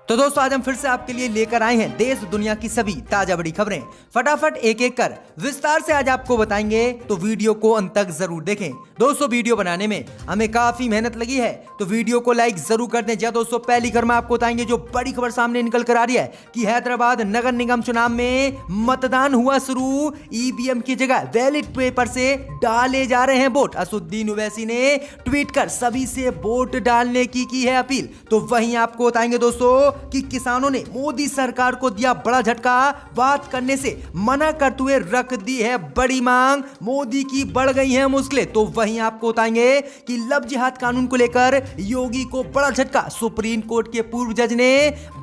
तो दोस्तों आज हम फिर से आपके लिए लेकर आए हैं देश दुनिया की सभी ताजा बड़ी खबरें। फटाफट एक एक कर विस्तार से आज आपको बताएंगे, तो वीडियो को अंत तक जरूर देखें। दोस्तों वीडियो बनाने में हमें काफी मेहनत लगी है, तो वीडियो को लाइक जरूर कर दें। दोस्तों पहली खबर में आपको बताएंगे जो बड़ी खबर सामने निकल कर आ रही है कि हैदराबाद नगर निगम चुनाव में मतदान हुआ शुरू। ईवीएम की जगह बैलेट पेपर से डाले जा रहे हैं वोट। असुद्दीन ओवैसी ने ट्वीट कर सभी से वोट डालने की है अपील। तो वहीं आपको बताएंगे दोस्तों कि किसानों ने मोदी सरकार को दिया बड़ा झटका, बात करने से मना करते हुए रख दी है बड़ी मांग, मोदी की बढ़ गई है मुश्किलें। तो वहीं आपको बताएंगे कि लव जिहाद कानून को लेकर योगी को बड़ा झटका। सुप्रीम कोर्ट के पूर्व जज ने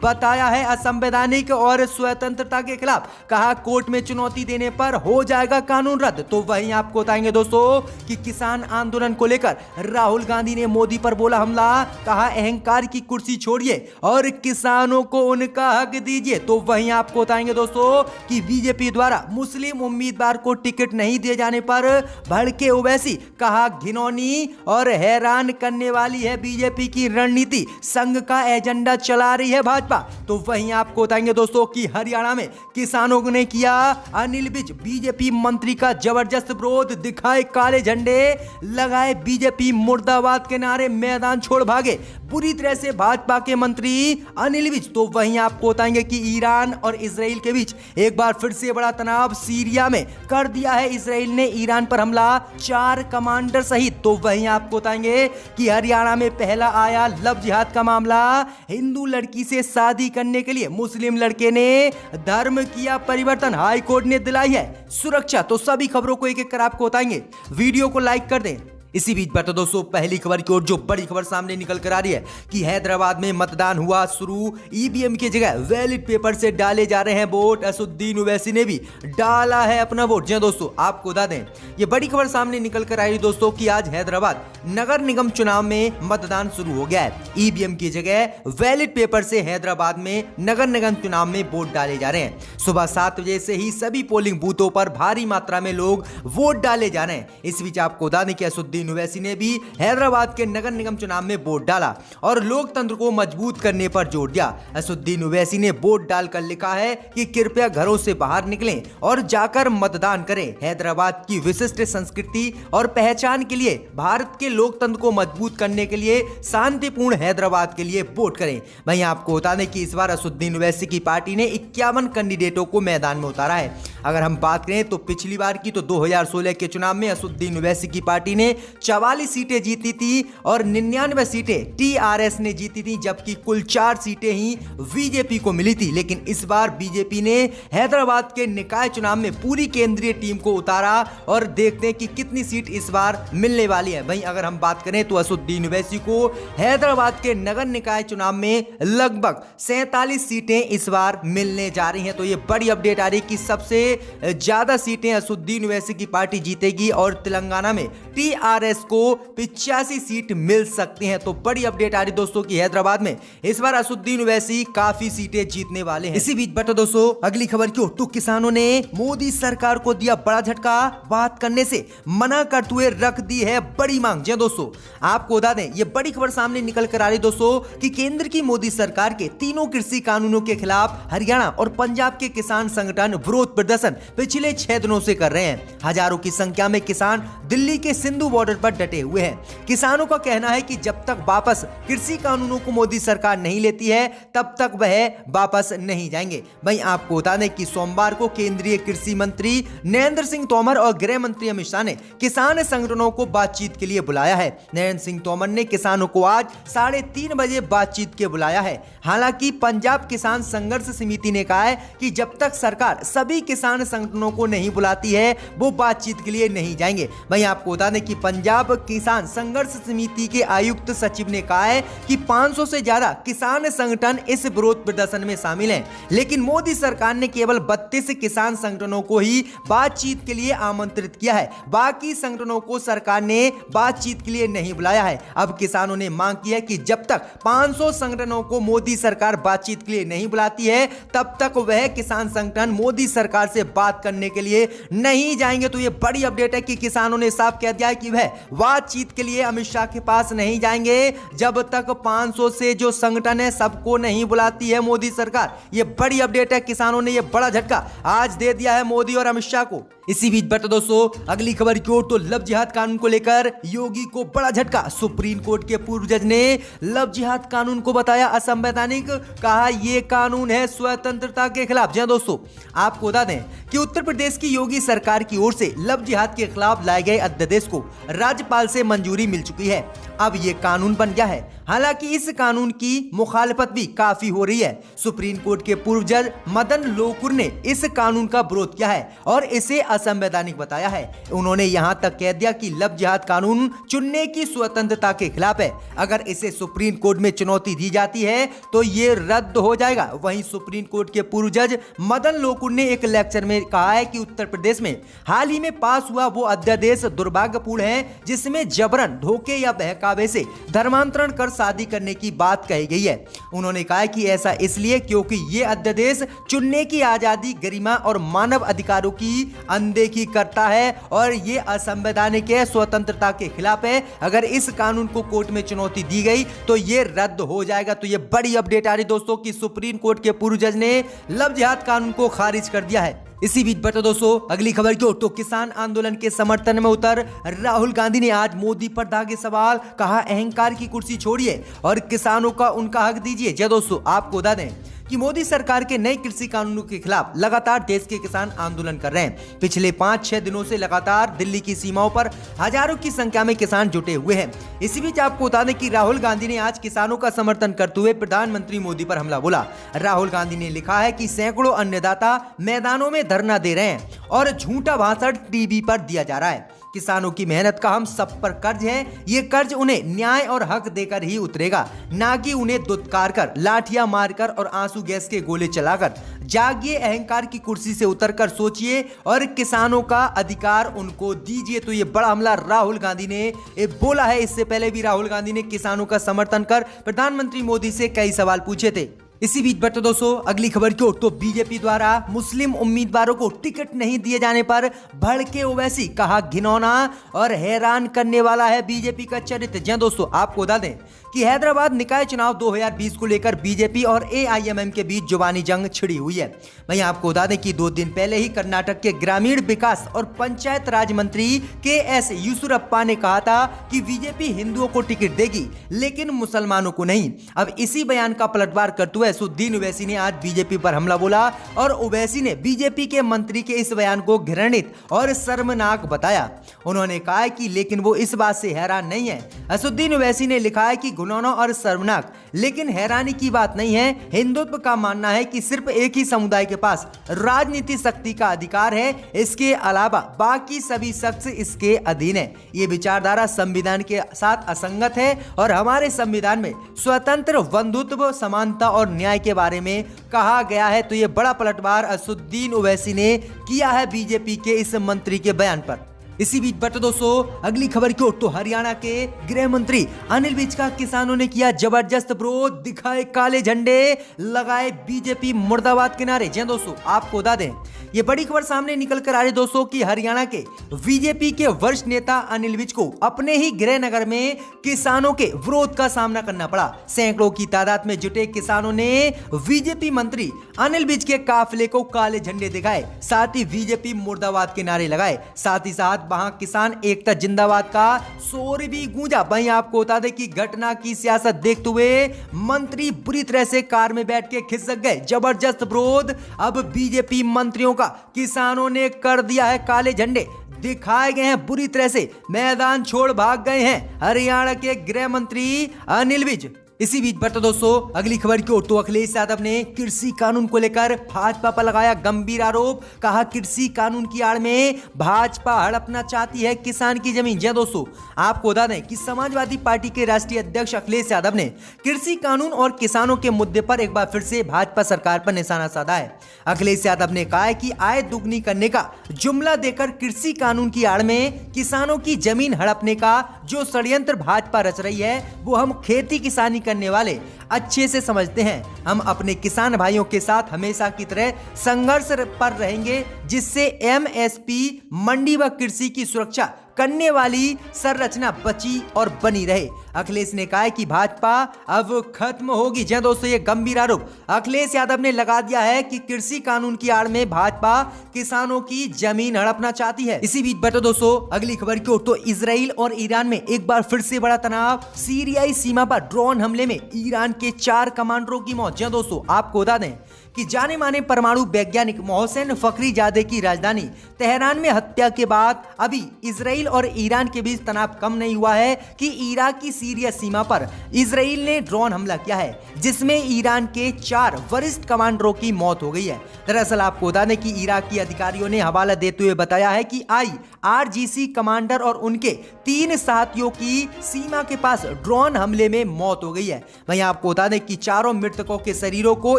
बताया है असंवैधानिक और स्वतंत्रता के खिलाफ, कहा कोर्ट में चुनौती देने पर हो जाएगा कानून रद्द। तो वहीं आपको बताएंगे दोस्तों कि किसान आंदोलन को लेकर राहुल गांधी ने मोदी पर बोला हमला, कहा अहंकार की कुर्सी छोड़िए और किसानों को उनका हक दीजिए। तो वहीं आपको बताएंगे दोस्तों कि बीजेपी द्वारा मुस्लिम उम्मीदवार को टिकट नहीं दिए जाने पर भड़के ओवैसी, कहा घिनौनी और हैरान करने वाली है बीजेपी की रणनीति, संघ का एजेंडा चला रही है भाजपा। तो वहीं आपको बताएंगे दोस्तों कि हरियाणा में किसानों ने किया अनिल विज बीजेपी मंत्री का जबरदस्त विरोध, दिखाए काले झंडे, लगाए बीजेपी मुर्दाबाद के नारे, मैदान छोड़ भागे बुरी तरह से भाजपा के मंत्री अनिल विज। तो वहीं आपको बताएंगे कि ईरान और इजराइल के बीच एक बार फिर से बड़ा तनाव, सीरिया में कर दिया है इजराइल ने ईरान पर हमला, 4 कमांडर शहीद। तो वहीं आपको बताएंगे कि हरियाणा में पहला आया लव जिहाद का मामला, हिंदू लड़की से शादी करने के लिए मुस्लिम लड़के ने धर्म किया परिवर्तन, हाई कोर्ट ने दिलाई है सुरक्षा। तो सभी खबरों को एक एक कर आपको बताएंगे, वीडियो को लाइक कर दें। इसी बीच पर तो दोस्तों पहली खबर की ओर जो बड़ी खबर सामने निकल कर आ रही है कि हैदराबाद में मतदान हुआ शुरू। ईवीएम की जगह बैलेट पेपर से डाले जा रहे हैं वोट। असुद्दीन ओवैसी ने भी डाला है अपना वोट। जी दोस्तों आपको बता दें ये बड़ी खबर सामने निकल कर आई दोस्तों कि आज हैदराबाद नगर निगम चुनाव में मतदान शुरू हो गया है। ईवीएम की जगह बैलेट पेपर से हैदराबाद में नगर निगम चुनाव में वोट डाले जा रहे हैं। सुबह 7 बजे से ही सभी पोलिंग बूथों पर भारी मात्रा में लोग वोट डाले जा रहे हैं। इस बीच आपको बता दें कि असुद्दीन ओवैसी ने भी हैदराबाद के नगर निगम चुनाव में वोट डाला और लोकतंत्र को मजबूत करने पर जोर दिया। असुद्दीन ओवैसी ने वोट डालकर लिखा है कि कृपया घरों से बाहर निकलें और जाकर मतदान करें। हैदराबाद की विशिष्ट संस्कृति और पहचान के लिए, भारत के लोकतंत्र को मजबूत करने के लिए, शांतिपूर्ण हैदराबाद के लिए वोट करें। वहीं आपको बता दें कि इस बार असुद्दीन ओवैसी की पार्टी ने 51 कैंडिडेटों को मैदान में उतारा है। अगर हम बात करें तो पिछली बार की तो 2016 के चुनाव में असुद्दीन ओवैसी की पार्टी ने 44 सीटें जीती थी और 99 सीटें टीआरएस ने जीती थी, जबकि कुल 4 सीटें ही बीजेपी को मिली थी। लेकिन इस बार बीजेपी ने हैदराबाद के निकाय चुनाव में पूरी केंद्रीय टीम को उतारा और देखते हैं कि कितनी सीट इस बार मिलने वाली है। वहीं अगर हम बात करें तो असुद्दीन ओवैसी को हैदराबाद के नगर निकाय चुनाव में लगभग 47 सीटें इस बार मिलने जा रही हैं। तो ये बड़ी अपडेट आ रही है कि सबसे ज्यादा सीटें असुद्दीन ओवैसी की पार्टी जीतेगी और तेलंगाना में टीआरएस को 85 सीट मिल सकती हैं। तो बड़ी अपडेट आ रही दोस्तों कि हैदराबाद में इस बार असुद्दीन ओवैसी काफी सीटें जीतने वाले हैं। इसी बीच बता दोस्तों अगली खबर की ओर, तो किसानों ने मोदी सरकार को दिया बड़ा झटका, बात करने से मना करते हुए रख दी है बड़ी मांग। जी दोस्तों आपको बता दें ये बड़ी खबर सामने निकल कर आ रही दोस्तों कि केंद्र की मोदी सरकार के तीनों कृषि कानूनों के खिलाफ हरियाणा और पंजाब के किसान संगठन विरोध प्रदर्शन पिछले 6 दिनों से कर रहे हैं। हजारों की संख्या में किसान दिल्ली के सिंधु बॉर्डर पर डटे हुए हैं। किसानों का कहना है कि जब तक वापस कृषि कानूनों को मोदी सरकार नहीं लेती है तब तक वह वापस नहीं जाएंगे। वहीं आपको बता दें कि सोमवार को केंद्रीय कृषि मंत्री नरेंद्र सिंह तोमर और गृह मंत्री अमित शाह ने किसान संगठनों को बातचीत के लिए बुलाया है। नरेंद्र सिंह तोमर ने किसानों को आज 3:30 बजे बातचीत के बुलाया है। हालांकि पंजाब किसान संघर्ष समिति ने कहा है कि जब तक सरकार सभी किसान संगठनों को नहीं बुलाती है वो बातचीत के लिए नहीं जाएंगे। वहीं आपको बता दें कि पंजाब किसान संघर्ष समिति के आयुक्त सचिव ने कहा है कि 500 से ज्यादा किसान संगठन इस विरोध प्रदर्शन में शामिल हैं, लेकिन मोदी सरकार ने केवल 32 किसान संगठनों को ही बातचीत के लिए आमंत्रित किया है। बाकी संगठनों को सरकार ने बातचीत के लिए नहीं बुलाया है। अब किसानों ने मांग की है कि जब तक 500 संगठनों को मोदी सरकार बातचीत के लिए नहीं बुलाती है तब तक वह किसान संगठन मोदी सरकार से से बात करने के लिए नहीं जाएंगे। तो ये बड़ी अपडेट है कि किसानों ने साफ कह दिया है कि वह बातचीत के लिए अमित शाह के पास नहीं जाएंगे जब तक 500 से जो संगठन है सबको नहीं बुलाती है मोदी सरकार। ये बड़ी अपडेट है, किसानों ने ये बड़ा झटका आज दे दिया है मोदी और अमित शाह को। इसी बीच बढ़ते दोस्तों अगली खबर की ओर, तो लव जिहाद कानून को लेकर योगी को बड़ा झटका। सुप्रीम कोर्ट के पूर्व जज ने लव जिहाद कानून को बताया असंवैधानिक, कहा यह कानून है स्वतंत्रता के खिलाफ। जी दोस्तों, आपको बता दें कि उत्तर प्रदेश की योगी सरकार की ओर से लव जिहाद के खिलाफ लाए गए अध्यादेश को राज्यपाल से मंजूरी मिल चुकी है। अब यह कानून बन गया है। हालांकि इस कानून की मुखालफत भी काफी हो रही है। सुप्रीम कोर्ट के पूर्व जज मदन लोकुर ने इस कानून का विरोध किया है और इसे असंवैधानिक बताया है। उन्होंने यहां तक कह दिया कि लव जिहाद कानून चुनने की स्वतंत्रता के खिलाफ है। अगर इसे सुप्रीम कोर्ट में चुनौती दी जाती है तो ये रद्द हो जाएगा। वहीं सुप्रीम कोर्ट के पूर्व जज मदन लोकुर ने एक लेक्चर में कहा है कि उत्तर प्रदेश में हाल ही में पास हुआ वो अध्यादेश दुर्भाग्यपूर्ण है जिसमें जबरन, धोखे या बहकावे से धर्मांतरण कर शादी करने की बात कही गई है। उन्होंने कहा कि ऐसा इसलिए क्योंकि ये अध्यादेश चुनने की आजादी, गरिमा और मानव अधिकारों की अनदेखी करता है और ये असंवैधानिक है, स्वतंत्रता के खिलाफ है। अगर इस कानून को कोर्ट में चुनौती दी गई तो ये रद्द हो जाएगा। तो ये बड़ी अपडेट आ रही दोस्तों कि सुप्रीम कोर्ट के पूर्व जज ने लव जिहाद कानून को खारिज कर दिया है। इसी बीच बढ़ते दोस्तों अगली खबर की ओर, तो किसान आंदोलन के समर्थन में उतर राहुल गांधी ने आज मोदी पर दागे सवाल, कहा अहंकार की कुर्सी छोड़िए और किसानों का उनका हक दीजिए। जय दोस्तों, आपको बता दें कि मोदी सरकार के नए कृषि कानूनों के खिलाफ लगातार देश के किसान आंदोलन कर रहे हैं। पिछले 5-6 दिनों से लगातार दिल्ली की सीमाओं पर हजारों की संख्या में किसान जुटे हुए हैं। इसी बीच आपको बता दें कि राहुल गांधी ने आज किसानों का समर्थन करते हुए प्रधानमंत्री मोदी पर हमला बोला। राहुल गांधी ने लिखा है कि सैकड़ों अन्नदाता मैदानों में धरना दे रहे हैं और झूठा भाषण टीवी पर दिया जा रहा है। किसानों की मेहनत का हम सब पर कर्ज है, ये कर्ज उन्हें न्याय और हक देकर ही उतरेगा, ना कि उन्हें दुत्कार कर, लाठियां मारकर और आंसू गैस के गोले चलाकर। जागिए, अहंकार की कुर्सी से उतरकर सोचिए और किसानों का अधिकार उनको दीजिए। तो ये बड़ा हमला राहुल गांधी ने बोला है। इससे पहले भी राहुल गांधी ने किसानों का समर्थन कर प्रधानमंत्री मोदी से कई सवाल पूछे थे। इसी बीच बढ़ते दोस्तों अगली खबर की ओर, तो बीजेपी द्वारा मुस्लिम उम्मीदवारों को टिकट नहीं दिए जाने पर भड़के ओवैसी, कहा घिनौना और हैरान करने वाला है बीजेपी का चरित्र। जी दोस्तों, आपको बता दें कि हैदराबाद निकाय चुनाव 2020 को लेकर बीजेपी और एआईएमएम के बीच जुबानी जंग छिड़ी हुई है। वहीं आपको बता दें कि 2 दिन पहले ही कर्नाटक के ग्रामीण विकास और पंचायत राज मंत्री के.एस. येदियुरप्पा ने कहा था कि बीजेपी हिंदुओं को टिकट देगी लेकिन मुसलमानों को नहीं। अब इसी बयान का पलटवार करते हुए असदुद्दीन ओवैसी ने आज बीजेपी पर हमला बोला और ओवैसी ने बीजेपी के मंत्री के इस बयान को घृणित और शर्मनाक बताया। उन्होंने कहा कि लेकिन वो इस बात से हैरान नहीं है। असदुद्दीन ओवैसी ने लिखा है कि घिनौना और शर्मनाक, लेकिन हैरानी की बात नहीं है। हिंदुत्व का मानना है कि सिर्फ एक ही समुदाय के पास राजनीतिक शक्ति का अधिकार है, इसके अलावा बाकी सभी शख्स इसके अधीन है। ये विचारधारा संविधान के साथ असंगत है और हमारे संविधान में स्वतंत्र, बंधुत्व, समानता और न्याय के बारे में कहा गया है। तो ये बड़ा पलटवार असदुद्दीन ओवैसी ने किया है बीजेपी के इस मंत्री के बयान पर। इसी बीच बढ़ते दोस्तों अगली खबर की ओर, तो हरियाणा के गृह मंत्री अनिल विज का किसानों ने किया जबरदस्त विरोध, दिखाए काले झंडे, लगाए बीजेपी मुर्दाबाद के नारे। जी दोस्तों, आपको बता दें ये बड़ी खबर सामने निकल कर आ रही दोस्तों कि हरियाणा के बीजेपी के वरिष्ठ नेता अनिल विज को अपने ही गृह नगर में किसानों के विरोध का सामना करना पड़ा। सैकड़ों की तादाद में जुटे किसानों ने बीजेपी मंत्री अनिल विज के काफिले को काले झंडे दिखाए, साथ ही बीजेपी मुर्दाबाद के नारे लगाए। साथ ही साथ वहां किसान एकता जिंदाबाद का शोर भी गूंजा। वहीं आपको बता दें कि घटना की सियासत देखते हुए मंत्री बुरी तरह से कार में बैठ के खिसक गए। जबरदस्त विरोध, अब बीजेपी मंत्रियों का किसानों ने कर दिया है काले झंडे, दिखाए गए हैं बुरी तरह से, मैदान छोड़ भाग गए हैं हरियाणा के गृह मंत्री अनिल विज। इसी बीच बढ़ते दोस्तों अगली खबर की ओर, तो अखिलेश यादव ने कृषि कानून को लेकर भाजपा पर लगाया गंभीर आरोप, कहा कृषि कानून की आड़ में भाजपा हड़पना चाहती है किसान की जमीन। जी दोस्तों, आपको बता दें कि समाजवादी पार्टी के राष्ट्रीय अध्यक्ष अखिलेश यादव ने कृषि कानून और किसानों के मुद्दे पर एक बार फिर से भाजपा सरकार पर निशाना साधा है। अखिलेश यादव ने कहा है कि आय दुगनी करने का जुमला देकर कृषि कानून की आड़ में किसानों की जमीन हड़पने का जो षड्यंत्र भाजपा रच रही है वो हम खेती किसानी करने वाले अच्छे से समझते हैं। हम अपने किसान भाइयों के साथ हमेशा की तरह संघर्ष पर रहेंगे, जिससे एमएसपी मंडी व कृषि की सुरक्षा करने वाली संरचना बची और बनी रहे। अखिलेश ने कहा है कि भाजपा अब खत्म होगी। जी दोस्तों, ये गंभीर आरोप अखिलेश यादव ने लगा दिया है कि कृषि कानून की आड़ में भाजपा किसानों की जमीन हड़पना चाहती है। इसी बीच बता दोस्तों अगली खबर की ओर, तो इजराइल और ईरान में एक बार फिर से बड़ा तनाव। सीरियाई सीमा पर ड्रोन हमले में ईरान के 4 कमांडरों की मौत। जी दोस्तों, आपको बता दें कि जाने माने परमाणु वैज्ञानिक मोहसेन फखरीजादे की राजधानी तेहरान में हत्या के बाद अभी इजराइल और ईरान के बीच तनाव कम नहीं हुआ है कि इराक की सीरिया सीमा पर इजराइल ने ड्रोन हमला किया है, जिसमें ईरान के 4 वरिष्ठ कमांडरों की मौत हो गई है। दरअसल आपको बता दें कि इराकी अधिकारियों ने हवाला देते हुए बताया है कि IRGC कमांडर और उनके 3 साथियों की सीमा के पास ड्रोन हमले में मौत हो गई है। वहीं आपको बता दें कि चारों मृतकों के शरीरों को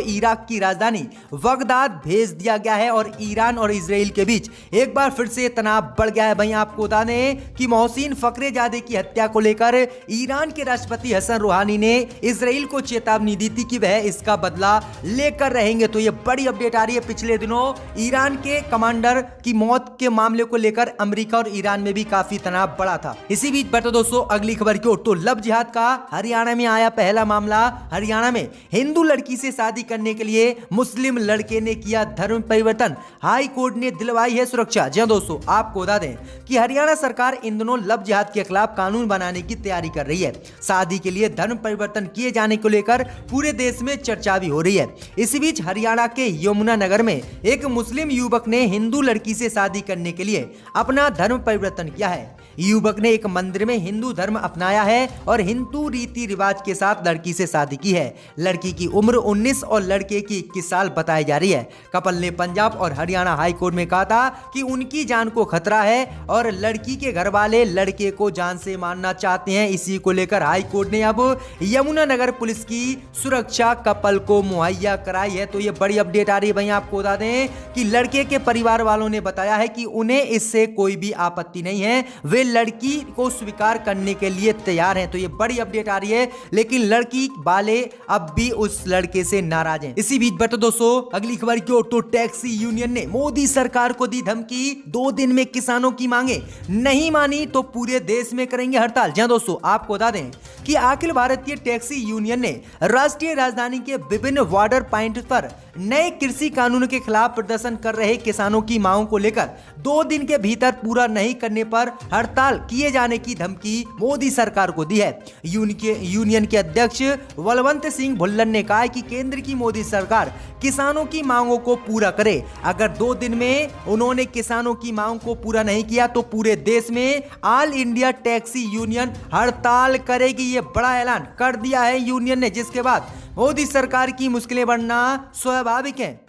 इराक की राजधानी बगदाद भेज दिया गया है और ईरान और इजराइल के बीच एक बार फिर से तनाव बढ़ गया है। वहीं आपको बता दें कि मोहसिन फखरीजादे की हत्या को लेकर ईरान के राष्ट्रपति हसन रूहानी ने इजराइल को चेतावनी दी थी कि वह इसका बदला लेकर रहेंगे। तो यह बड़ी अपडेट आ रही है। पिछले दिनों ईरान के कमांडर की मौत के मामले को लेकर अमेरिका और ईरान में भी काफी तनाव बढ़ा था। इसी बीच बता दोस्तों अगली खबर की ओर, तो लव जिहाद का हरियाणा में आया पहला मामला। हरियाणा में हिंदू लड़की से शादी करने के लिए मुस्लिम लड़के ने किया धर्म परिवर्तन, हाई कोर्ट ने दिलवाई है सुरक्षा। जी दोस्तों, आपको बता दें कि हरियाणा सरकार इन दिनों लव जिहाद के खिलाफ कानून बनाने की तैयारी कर रही है। शादी के लिए धर्म परिवर्तन किए जाने को लेकर पूरे देश में चर्चा भी हो रही है। इसी बीच हरियाणा के यमुनानगर में एक मुस्लिम युवक ने हिंदू लड़की से शादी करने के लिए अपना धर्म परिवर्तन किया है। युवक ने एक मंदिर में हिंदू धर्म अपनाया है और हिंदू रीति रिवाज के साथ लड़की से शादी की है। लड़की की उम्र 19 और लड़के की 21 साल बताई जा रही है। कपल ने पंजाब और हरियाणा हाई कोर्ट में कहा था कि उनकी जान को खतरा है और लड़की के घर वाले लड़के को जान से मारना चाहते हैं। इसी को लेकर हाई कोर्ट ने अब यमुनानगर पुलिस की सुरक्षा कपल को मुहैया कराई है। तो ये बड़ी अपडेट आ रही है। भाई आपको बता दें कि लड़के के परिवार वालों ने बताया है कि उन्हें इससे कोई भी आपत्ति नहीं है, वे लड़की को स्वीकार करने के लिए तैयार हैं। तो ये बड़ी अपडेट आ रही है, लेकिन लड़की वाले अब भी उस लड़के से नाराज हैं। इसी बीच बता दोस्तों अगली खबर की ओर, तो टैक्सी यूनियन ने मोदी सरकार को दी धमकी, 2 दिन में किसानों की मांगे नहीं मानी तो पूरे देश में करेंगे हड़ताल। जी दोस्तों, आपको बता दें कि अखिल भारतीय टैक्सी यूनियन ने राष्ट्रीय राजधानी के विभिन्न बॉर्डर पॉइंट पर नए कृषि कानून के खिलाफ प्रदर्शन कर रहे किसानों की मांगों को लेकर 2 दिन के भीतर पूरा नहीं करने पर हड़ताल किए जाने की धमकी मोदी सरकार को दी है। यूनियन के अध्यक्ष बलवंत सिंह भुल्लर ने कहा है कि केंद्र की मोदी सरकार किसानों की मांगों को पूरा करे। अगर 2 दिन में उन्होंने किसानों की मांग को पूरा नहीं किया तो पूरे देश में ऑल इंडिया टैक्सी यूनियन हड़ताल करेगी। ये बड़ा ऐलान कर दिया है यूनियन ने, जिसके बाद मोदी सरकार की मुश्किलें बढ़ना स्वाभाविक है।